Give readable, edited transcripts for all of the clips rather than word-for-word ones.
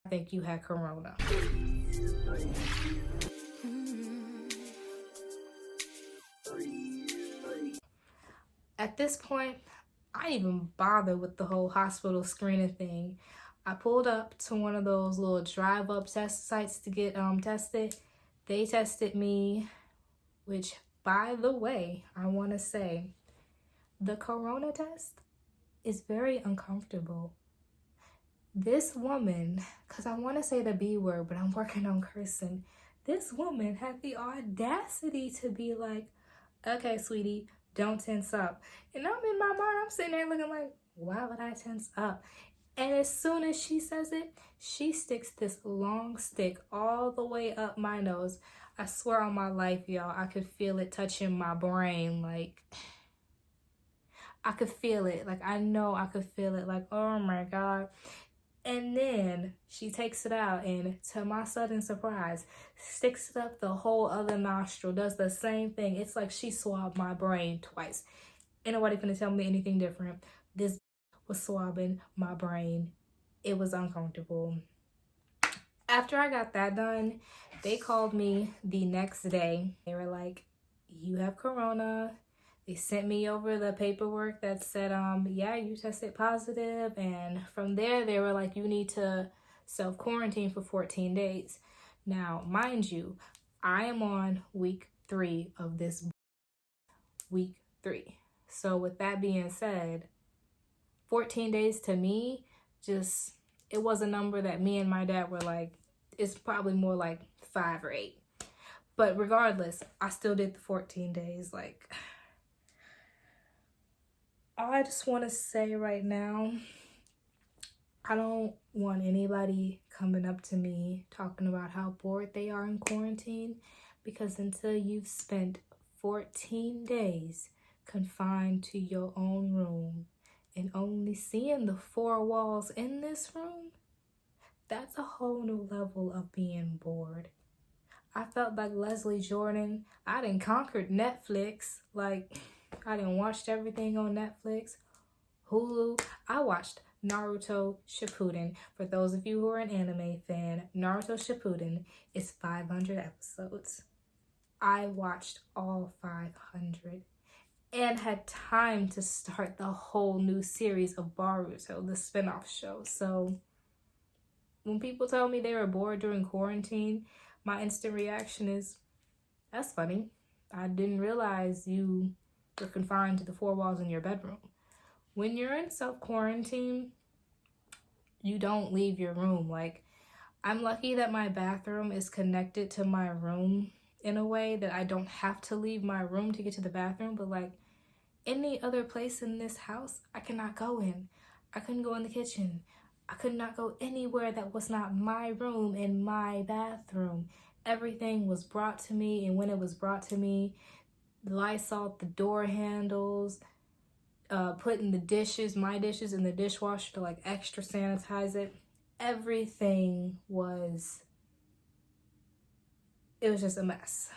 I think you had corona. At this point, I didn't even bother with the whole hospital screening thing. I pulled up to one of those little drive-up test sites to get tested. They tested me, which, by the way, I want to say, the corona test is very uncomfortable. This woman, because I want to say the B word, but I'm working on cursing. This woman had the audacity to be like, okay, sweetie, don't tense up. And I'm in my mind, I'm sitting there looking like, why would I tense up? And as soon as she says it, she sticks this long stick all the way up my nose. I swear on my life, y'all, I could feel it touching my brain. Like, I could feel it. Like, I know I could feel it. Like, oh my God. And then she takes it out and, to my sudden surprise, sticks it up the whole other nostril, does the same thing. It's like she swabbed my brain twice. Ain't nobody finna tell me anything different. This was swabbing my brain. It was uncomfortable. After I got that done, they called me the next day. They were like, you have corona. They sent me over the paperwork that said, yeah, you tested positive. And from there, they were like, you need to self-quarantine for 14 days. Now, mind you, I am on week 3 of this. Week 3. So with that being said, 14 days to me, just, it was a number that me and my dad were like, it's probably more like 5 or 8. But regardless, I still did the 14 days. Like, I just want to say right now, I don't want anybody coming up to me talking about how bored they are in quarantine, because until you've spent 14 days confined to your own room and only seeing the 4 walls in this room, that's a whole new level of being bored. I felt like Leslie Jordan. I done conquered Netflix. Like, I done watched everything on Netflix, Hulu. I watched Naruto Shippuden. For those of you who are an anime fan, Naruto Shippuden is 500 episodes. I watched all 500 and had time to start the whole new series of Boruto, the spin-off show. So when people tell me they were bored during quarantine, my instant reaction is, that's funny. I didn't realize you were confined to the 4 walls in your bedroom. When you're in self-quarantine, you don't leave your room. Like, I'm lucky that my bathroom is connected to my room in a way that I don't have to leave my room to get to the bathroom. But like, any other place in this house, I cannot go in. I couldn't go in the kitchen. I could not go anywhere that was not my room and my bathroom. Everything was brought to me, and when it was brought to me, Lysol, the door handles, putting the dishes, my dishes, in the dishwasher to like extra sanitize it. Everything was, it was just a mess.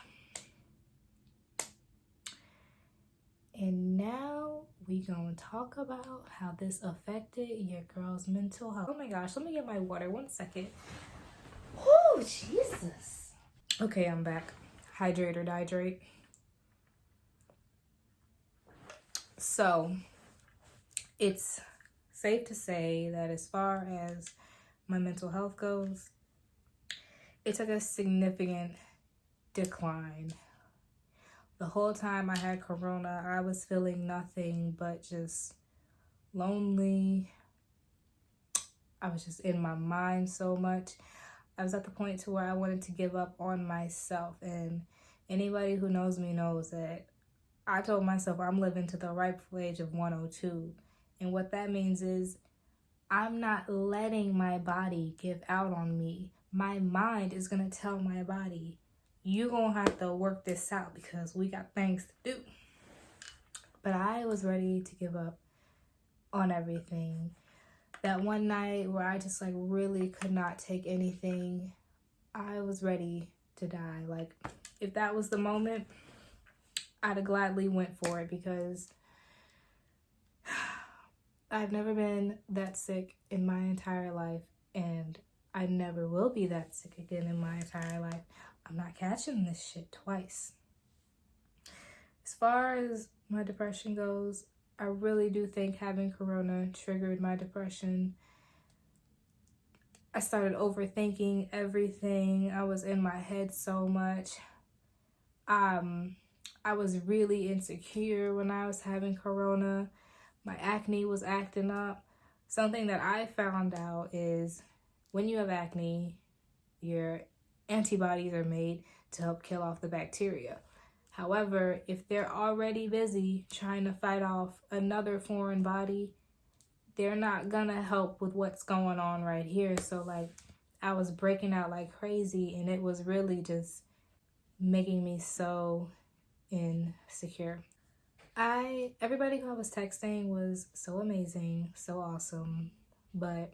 And now we gonna talk about how this affected your girl's mental health. Oh my gosh, let me get my water 1 second. Oh, Jesus. Okay, I'm back. Hydrate or dihydrate. So, it's safe to say that as far as my mental health goes, it took a significant decline. The whole time I had corona, I was feeling nothing but just lonely. I was just in my mind so much. I was at the point to where I wanted to give up on myself. And anybody who knows me knows that I told myself I'm living to the rightful age of 102. And what that means is I'm not letting my body give out on me. My mind is going to tell my body, you're going to have to work this out because we got things to do. But I was ready to give up on everything. That one night where I just like really could not take anything, I was ready to die. Like, if that was the moment, I'd have gladly went for it, because I've never been that sick in my entire life, and I never will be that sick again in my entire life. I'm not catching this shit twice. As far as my depression goes, I really do think having corona triggered my depression. I started overthinking everything. I was in my head so much. I was really insecure when I was having corona. My acne was acting up. Something that I found out is when you have acne, your antibodies are made to help kill off the bacteria. However, if they're already busy trying to fight off another foreign body, they're not gonna help with what's going on right here. So like, I was breaking out like crazy, and it was really just making me so insecure. Everybody who I was texting was so amazing, so awesome, but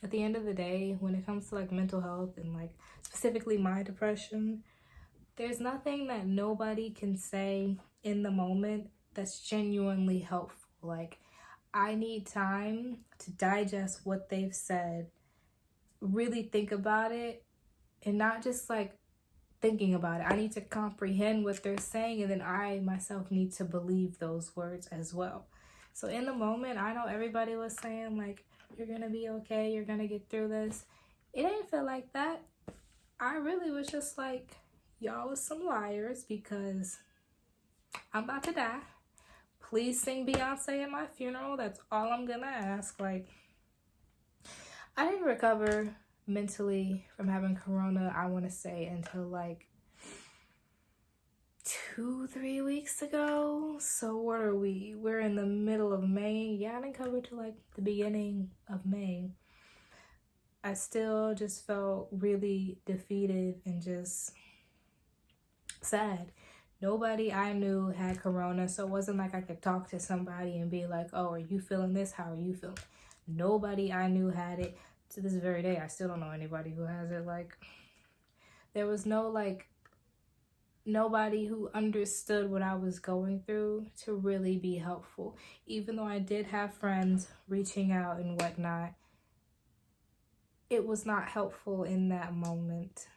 at the end of the day, when it comes to like mental health and like specifically my depression, there's nothing that nobody can say in the moment that's genuinely helpful. Like, I need time to digest what they've said, really think about it, and not just like thinking about it. I need to comprehend what they're saying, and then I myself need to believe those words as well. So in the moment, I know everybody was saying like, you're gonna be okay, you're gonna get through this. It ain't feel like that. I really was just like, y'all was some liars, because I'm about to die. Please sing Beyonce at my funeral. That's all I'm gonna ask. Like, I didn't recover mentally from having corona, I want to say, until like 2-3 weeks ago. So what are we? We're in the middle of May. Yeah, I didn't cover till like the beginning of May. I still just felt really defeated and just sad. Nobody I knew had corona, so it wasn't like I could talk to somebody and be like, oh, are you feeling this? How are you feeling? Nobody I knew had it. To this very day, I still don't know anybody who has it. Like, there was no like nobody who understood what I was going through to really be helpful. Even though I did have friends reaching out and whatnot, it was not helpful in that moment.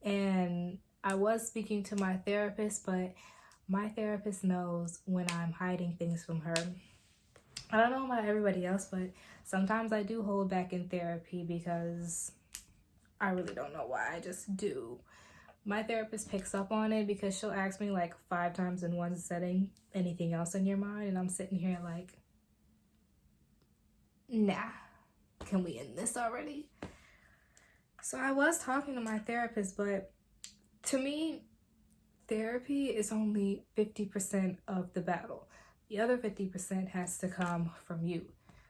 And I was speaking to my therapist, but my therapist knows when I'm hiding things from her. I don't know about everybody else, but sometimes I do hold back in therapy because I really don't know why. I just do. My therapist picks up on it because she'll ask me like 5 times in one setting, anything else in your mind? And I'm sitting here like, nah, can we end this already? So I was talking to my therapist, but to me, therapy is only 50% of the battle. The other 50% has to come from you.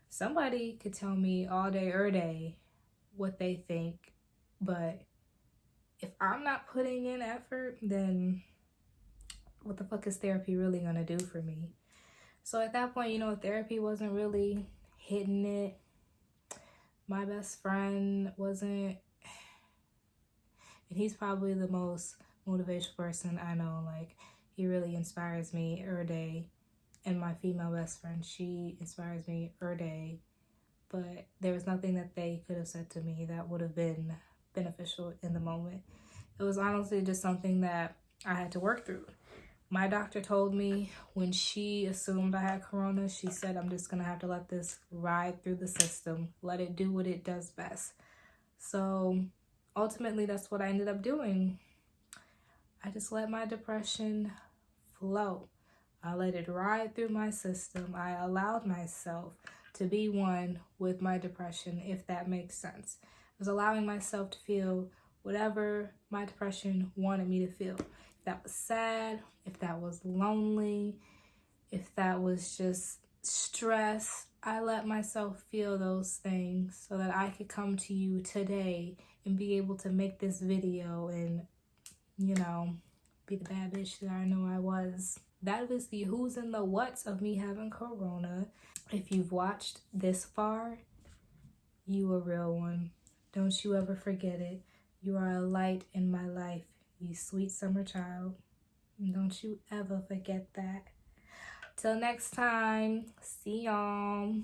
Somebody could tell me all day or day what they think, but if I'm not putting in effort, then what the fuck is therapy really gonna do for me? So at that point, therapy wasn't really hitting it. My best friend wasn't, and he's probably the most motivational person I know. Like, he really inspires me every day. And my female best friend, she inspires me every day. But there was nothing that they could have said to me that would have been beneficial in the moment. It was honestly just something that I had to work through. My doctor told me when she assumed I had corona, she said, I'm just going to have to let this ride through the system, let it do what it does best. So ultimately, that's what I ended up doing. I just let my depression flow. I let it ride through my system. I allowed myself to be one with my depression, if that makes sense. I was allowing myself to feel whatever my depression wanted me to feel. If that was sad, if that was lonely, if that was just stress, I let myself feel those things so that I could come to you today and be able to make this video and, be the bad bitch that I know I was. That was the who's and the what's of me having corona. If you've watched this far, you a real one. Don't you ever forget it. You are a light in my life, you sweet summer child. Don't you ever forget that. Till next time, see y'all.